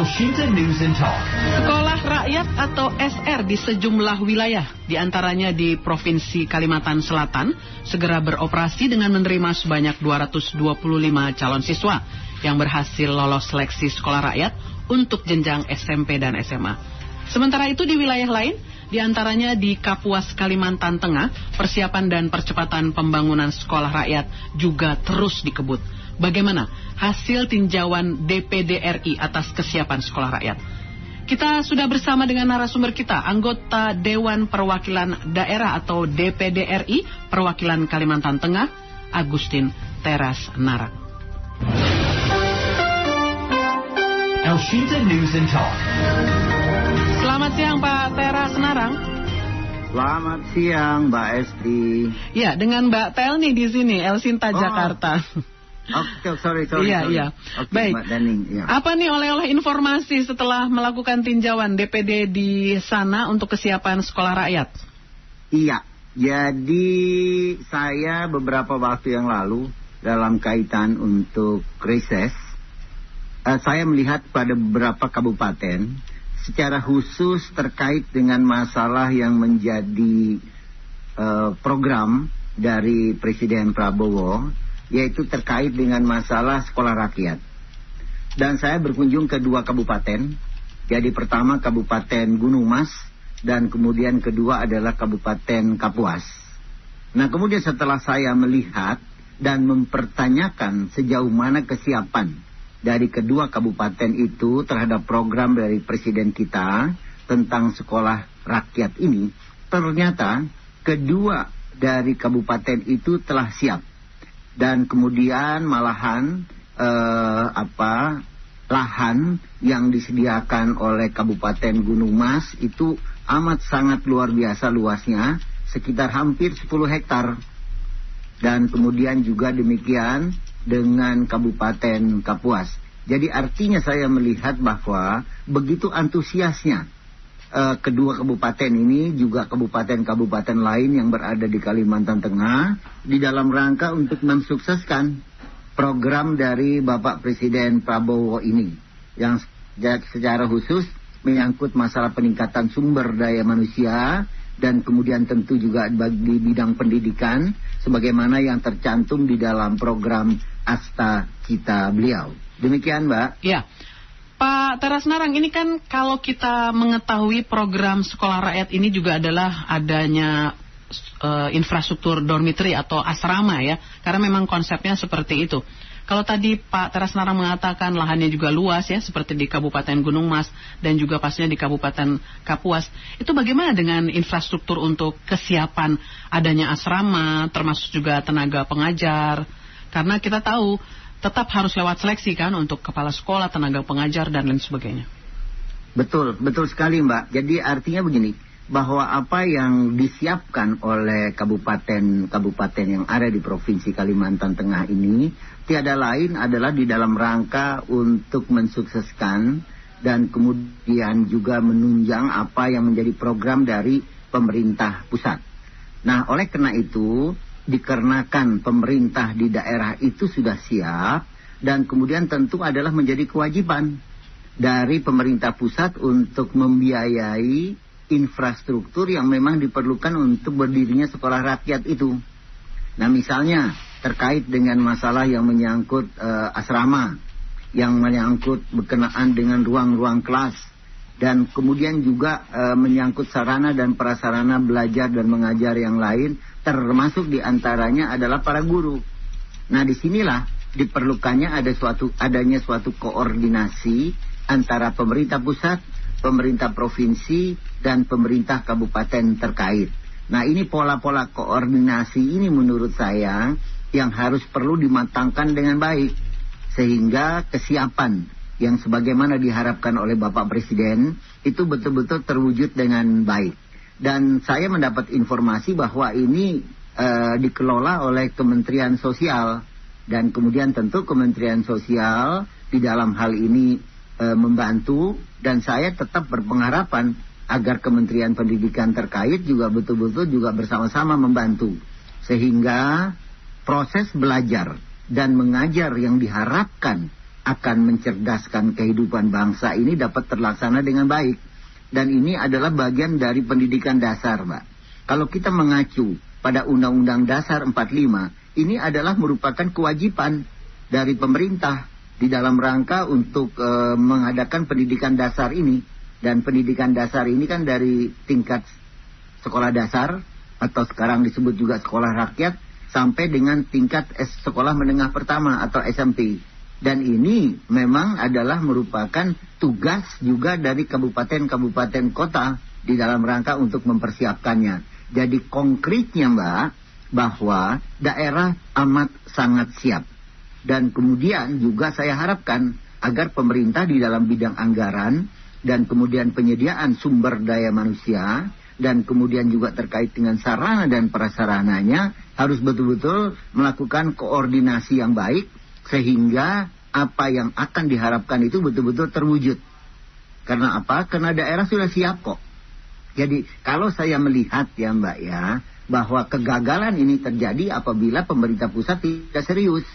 Elshinta News and Talk. Sekolah rakyat atau SR di sejumlah wilayah, diantaranya di Provinsi Kalimantan Selatan, segera beroperasi dengan menerima sebanyak 225 calon siswa yang berhasil lolos seleksi sekolah rakyat untuk jenjang SMP dan SMA. Sementara itu di wilayah lain, diantaranya di Kapuas, Kalimantan Tengah, persiapan dan percepatan pembangunan sekolah rakyat juga terus dikebut. Bagaimana hasil tinjauan DPD RI atas kesiapan sekolah rakyat? Kita sudah bersama dengan narasumber kita, anggota Dewan Perwakilan Daerah atau DPD RI Perwakilan Kalimantan Tengah, Agustin Teras Narang. Elshinta News and Talk. Selamat siang Pak Teras Narang. Selamat siang Mbak Esti. Ya, dengan Mbak Tel nih di sini, Elshinta Jakarta. Oke, sorry. Iya. Oke, Baik. Mbak Daning. Ya. Apa nih oleh-oleh informasi setelah melakukan tinjauan DPD di sana untuk kesiapan sekolah rakyat? Iya, jadi saya beberapa waktu yang lalu dalam kaitan untuk reses, saya melihat pada beberapa kabupaten secara khusus terkait dengan masalah yang menjadi program dari Presiden Prabowo, yaitu terkait dengan masalah sekolah rakyat. Dan saya berkunjung ke dua kabupaten. Jadi pertama Kabupaten Gunung Mas dan kemudian kedua adalah Kabupaten Kapuas. Nah, kemudian setelah saya melihat dan mempertanyakan sejauh mana kesiapan dari kedua kabupaten itu terhadap program dari Presiden kita tentang sekolah rakyat ini, ternyata kedua dari kabupaten itu telah siap. Dan kemudian malahan lahan yang disediakan oleh Kabupaten Gunung Mas itu amat sangat luar biasa luasnya, sekitar hampir 10 hektar. Dan kemudian juga demikian dengan Kabupaten Kapuas. Jadi artinya saya melihat bahwa begitu antusiasnya kedua kabupaten ini, juga kabupaten-kabupaten lain yang berada di Kalimantan Tengah, di dalam rangka untuk mensukseskan program dari Bapak Presiden Prabowo ini, yang secara khusus menyangkut masalah peningkatan sumber daya manusia, dan kemudian tentu juga di bidang pendidikan, sebagaimana yang tercantum di dalam program Asta Cita beliau. Demikian, Mbak. Ya. Pak Teras Narang, ini kan kalau kita mengetahui program sekolah rakyat ini juga adalah adanya infrastruktur dormitory atau asrama ya, karena memang konsepnya seperti itu. Kalau tadi Pak Teras Narang mengatakan lahannya juga luas ya, seperti di Kabupaten Gunung Mas dan juga pastinya di Kabupaten Kapuas, itu bagaimana dengan infrastruktur untuk kesiapan adanya asrama, termasuk juga tenaga pengajar? Karena kita tahu tetap harus lewat seleksi kan untuk kepala sekolah, tenaga pengajar, dan lain sebagainya. Betul sekali Mbak. Jadi artinya begini, bahwa apa yang disiapkan oleh kabupaten-kabupaten yang ada di Provinsi Kalimantan Tengah ini, tiada lain adalah di dalam rangka untuk mensukseskan dan kemudian juga menunjang apa yang menjadi program dari pemerintah pusat. Nah, oleh karena itu, dikarenakan pemerintah di daerah itu sudah siap, dan kemudian tentu adalah menjadi kewajiban dari pemerintah pusat untuk membiayai infrastruktur yang memang diperlukan untuk berdirinya sekolah rakyat itu. Nah, misalnya terkait dengan masalah yang menyangkut asrama, yang menyangkut berkenaan dengan ruang-ruang kelas, dan kemudian juga menyangkut sarana dan prasarana belajar dan mengajar yang lain, termasuk diantaranya adalah para guru. Nah, disinilah diperlukannya adanya suatu koordinasi antara pemerintah pusat, pemerintah provinsi, dan pemerintah kabupaten terkait. Nah, ini pola-pola koordinasi ini menurut saya yang harus perlu dimatangkan dengan baik, sehingga kesiapan yang sebagaimana diharapkan oleh Bapak Presiden itu betul-betul terwujud dengan baik. Dan saya mendapat informasi bahwa ini dikelola oleh Kementerian Sosial, dan kemudian tentu Kementerian Sosial di dalam hal ini membantu, dan saya tetap berpengharapan agar Kementerian Pendidikan terkait juga betul-betul juga bersama-sama membantu, sehingga proses belajar dan mengajar yang diharapkan akan mencerdaskan kehidupan bangsa ini dapat terlaksana dengan baik. Dan ini adalah bagian dari pendidikan dasar, Mbak. Kalau kita mengacu pada Undang-Undang Dasar 45, ini adalah merupakan kewajiban dari pemerintah di dalam rangka untuk mengadakan pendidikan dasar ini. Dan pendidikan dasar ini kan dari tingkat sekolah dasar, atau sekarang disebut juga sekolah rakyat, sampai dengan tingkat sekolah menengah pertama atau SMP. Dan ini memang adalah merupakan tugas juga dari kabupaten-kabupaten kota di dalam rangka untuk mempersiapkannya. Jadi konkretnya, Mbak, bahwa daerah amat sangat siap. Dan kemudian juga saya harapkan agar pemerintah di dalam bidang anggaran dan kemudian penyediaan sumber daya manusia dan kemudian juga terkait dengan sarana dan prasarananya harus betul-betul melakukan koordinasi yang baik sehingga apa yang akan diharapkan itu betul-betul terwujud. Karena apa? Karena daerah sudah siap kok. Jadi kalau saya melihat ya Mbak ya, bahwa kegagalan ini terjadi apabila pemerintah pusat tidak serius.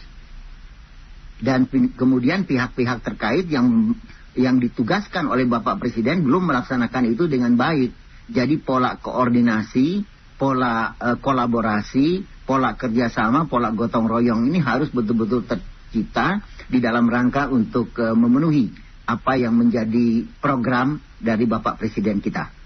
Dan kemudian pihak-pihak terkait yang ditugaskan oleh Bapak Presiden belum melaksanakan itu dengan baik. Jadi pola koordinasi, pola kolaborasi, pola kerjasama, pola gotong royong ini harus betul-betul tercipta di dalam rangka untuk memenuhi apa yang menjadi program dari Bapak Presiden kita.